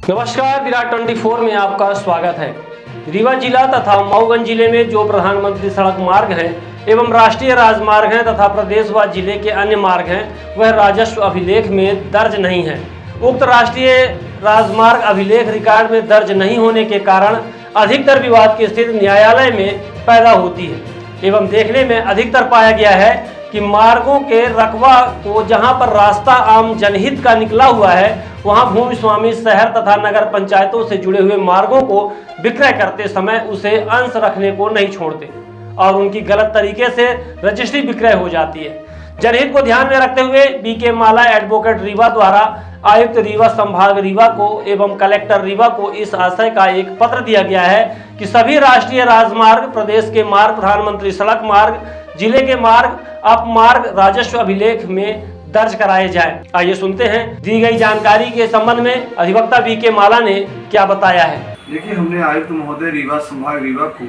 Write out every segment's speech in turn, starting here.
नमस्कार, विराट 24 में आपका स्वागत है। रीवा जिला तथा मऊगंज जिले में जो प्रधानमंत्री सड़क मार्ग हैं एवं राष्ट्रीय राजमार्ग हैं तथा प्रदेश व जिले के अन्य मार्ग हैं वह राजस्व अभिलेख में दर्ज नहीं है। उक्त राष्ट्रीय राजमार्ग अभिलेख रिकॉर्ड में दर्ज नहीं होने के कारण अधिकतर विवाद की स्थिति न्यायालय में पैदा होती है एवं देखने में अधिकतर पाया गया है कि मार्गों के रकबा को जहां पर रास्ता आम जनहित का निकला हुआ है वहां भूमि स्वामी शहर तथा नगर पंचायतों से जुड़े हुए मार्गों को विक्रय करते समय उसे अंश रखने को नहीं छोड़ते और उनकी गलत तरीके से रजिस्ट्री विक्रय हो जाती है। जनहित को ध्यान में रखते हुए बीके माला एडवोकेट रीवा द्वारा आयुक्त रीवा संभाग रीवा को एवं कलेक्टर रीवा को इस आशय का एक पत्र दिया गया है कि सभी राष्ट्रीय राजमार्ग, प्रदेश के मार्ग, प्रधानमंत्री सड़क मार्ग, जिले के मार्ग, अपमार्ग राजस्व अभिलेख में दर्ज कराए जाएं। आइए सुनते हैं दी गई जानकारी के संबंध में अधिवक्ता बीके माला ने क्या बताया है। देखिए, हमने आयुक्त महोदय रीवा संभाग रीवा को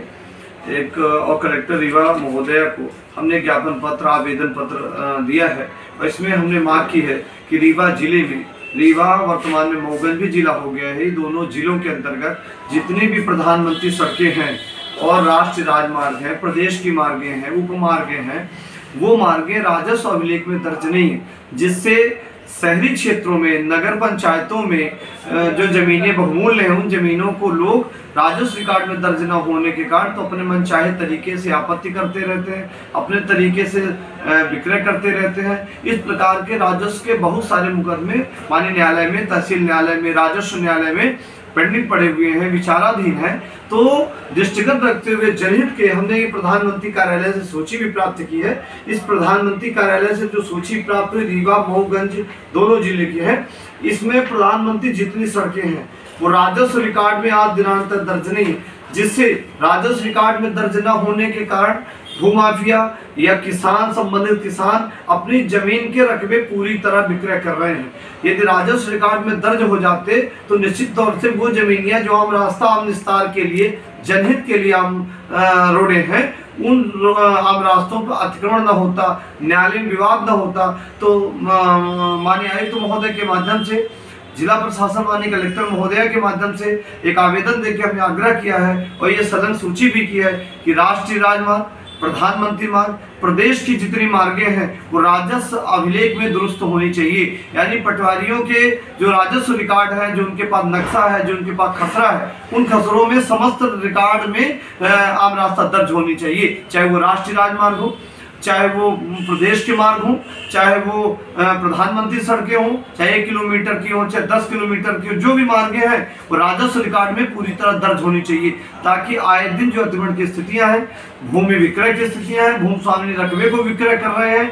एक और कलेक्टर रीवा महोदय को हमने ज्ञापन पत्र, आवेदन पत्र दिया है और इसमें हमने मांग की है कि रीवा जिले में, रीवा वर्तमान में मऊगंज भी जिला हो गया है, दोनों जिलों के अंतर्गत जितनी भी प्रधानमंत्री सड़कें हैं और राष्ट्रीय राजमार्ग हैं, प्रदेश की मार्गें हैं, उपमार्गें हैं, वो मार्गें राजस्व अभिलेख में दर्ज नहीं है, जिससे शहरी क्षेत्रों में, नगर पंचायतों में जो जमीनें बहुमूल्य हैं उन जमीनों को लोग राजस्व रिकॉर्ड में दर्ज न होने के कारण तो अपने मनचाहे तरीके से आपत्ति करते रहते हैं, अपने तरीके से विक्रय करते रहते हैं। इस प्रकार के राजस्व के बहुत सारे मुकदमे माननीय न्यायालय में, तहसील न्यायालय में, राजस्व न्यायालय में पेंडिंग पड़े हुए हैं, विचाराधीन है। तो दृष्टिगत रखते हुए जनहित के हमने ये प्रधानमंत्री कार्यालय से सूची भी प्राप्त की है। इस प्रधानमंत्री कार्यालय से जो सूची प्राप्त हुई रीवा मऊगंज दोनों जिले की है, इसमें प्रधानमंत्री जितनी सड़कें हैं वो राजस्व रिकॉर्ड में आज दिनांक तक दर्ज नहीं है, जिससे राजस्व रिकॉर्ड में दर्ज न होने के कारण भूमाफिया या किसान, संबंधित किसान अपनी जमीन के रकबे पूरी तरह विक्रय कर रहे हैं। यदि राजस्व रिकॉर्ड में दर्ज हो जाते तो निश्चित तौर से वो जमीनियां जो आम रास्ता, आम निस्तार के लिए, जनहित के लिए आम रोडे हैं, उन आम रास्तों पर अतिक्रमण न होता, न्यायालयीन विवाद न होता। तो माननीय आयुक्त महोदय के माध्यम से, जिला प्रशासन माननीय कलेक्टर महोदय के माध्यम से एक आवेदन देकर हमने आग्रह किया है और ये सलन सूची भी की है कि राष्ट्रीय राजमार्ग, प्रधानमंत्री मार्ग, प्रदेश की जितनी मार्गें हैं वो राजस्व अभिलेख में दुरुस्त होनी चाहिए। यानी पटवारियों के जो राजस्व रिकॉर्ड है, जो उनके पास नक्शा है, जो उनके पास खसरा है, उन खसरों में समस्त रिकॉर्ड में आम रास्ता दर्ज होनी चाहिए, चाहे वो राष्ट्रीय राजमार्ग हो, चाहे वो प्रदेश के मार्ग हों, चाहे वो प्रधानमंत्री सड़कें हों, चाहे 1 किलोमीटर की हो, चाहे 10 किलोमीटर की हो, जो भी मार्गें हैं वो राजस्व रिकॉर्ड में पूरी तरह दर्ज होनी चाहिए, ताकि आए दिन जो अतिक्रमण की स्थितियां हैं, भूमि विक्रय की स्थितियां हैं, भूमि स्वामी रकबे को विक्रय कर रहे हैं,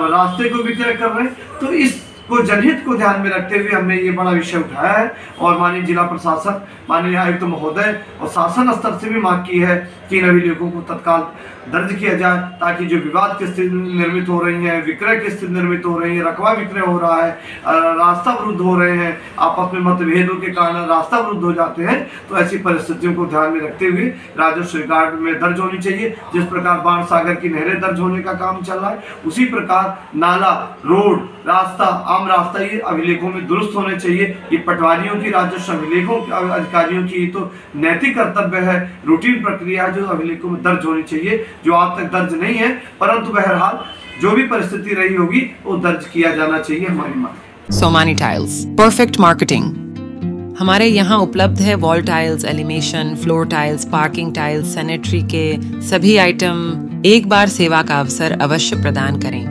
रास्ते को विक्रय कर रहे हैं, तो इसको जनहित को ध्यान में रखते हुए हमने ये बड़ा विषय उठाया है और माननीय जिला प्रशासन, माननीय आयुक्त महोदय और शासन स्तर से भी मांग की है कि इन अभिलेखों को तत्काल दर्ज किया जाए, ताकि जो विवाद की स्थिति निर्मित हो रही है, विक्रय की स्थिति निर्मित हो रही है, रकबा विक्रय हो रहा है, रास्ता विरुद्ध हो रहे हैं, आपस में मतभेदों के कारण रास्ता विरुद्ध हो जाते हैं, तो ऐसी परिस्थितियों को ध्यान में रखते हुए राजस्व रिकॉर्ड में दर्ज होनी चाहिए। जिस प्रकार बाण सागर की नहरें दर्ज होने का काम चल रहा है, उसी प्रकार नाला, रोड, रास्ता, आम रास्ता, ये अभिलेखों में दुरुस्त होने चाहिए। ये पटवारियों की, राजस्व अभिलेखों अधिकारियों की तो नैतिक कर्तव्य है, रूटीन प्रक्रिया जो अभिलेखों में दर्ज होनी चाहिए, जो आज तक दर्ज नहीं है, परंतु बहरहाल जो भी परिस्थिति रही होगी वो दर्ज किया जाना चाहिए, हमारी मांग। Somany tiles, perfect marketing. हमारे यहाँ उपलब्ध है wall tiles, elevation, floor tiles, parking tiles, sanitary के सभी आइटम। एक बार सेवा का अवसर अवश्य प्रदान करें।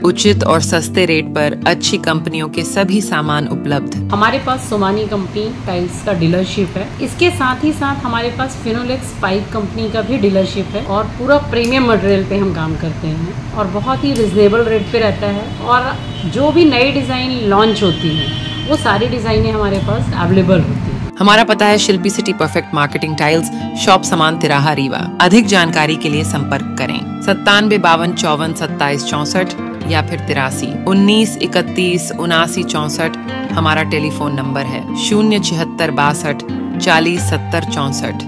उचित और सस्ते रेट पर अच्छी कंपनियों के सभी सामान उपलब्ध। हमारे पास सोमानी कंपनी टाइल्स का डीलरशिप है। इसके साथ ही साथ हमारे पास फिनोलेक्स पाइप कंपनी का भी डीलरशिप है और पूरा प्रीमियम मटेरियल पे हम काम करते हैं और बहुत ही रिजनेबल रेट पे रहता है। और जो भी नई डिज़ाइन लॉन्च होती है वो सारी डिज़ाइनें हमारे पास अवेलेबल होती है। हमारा पता है Shilpi city perfect marketing tiles, shop समान तिराहा रीवा। अधिक जानकारी के लिए संपर्क करें 97 52 54 27 64 या फिर 83 19 31 79 64। हमारा टेलीफोन नंबर है 076 62 40 70 64।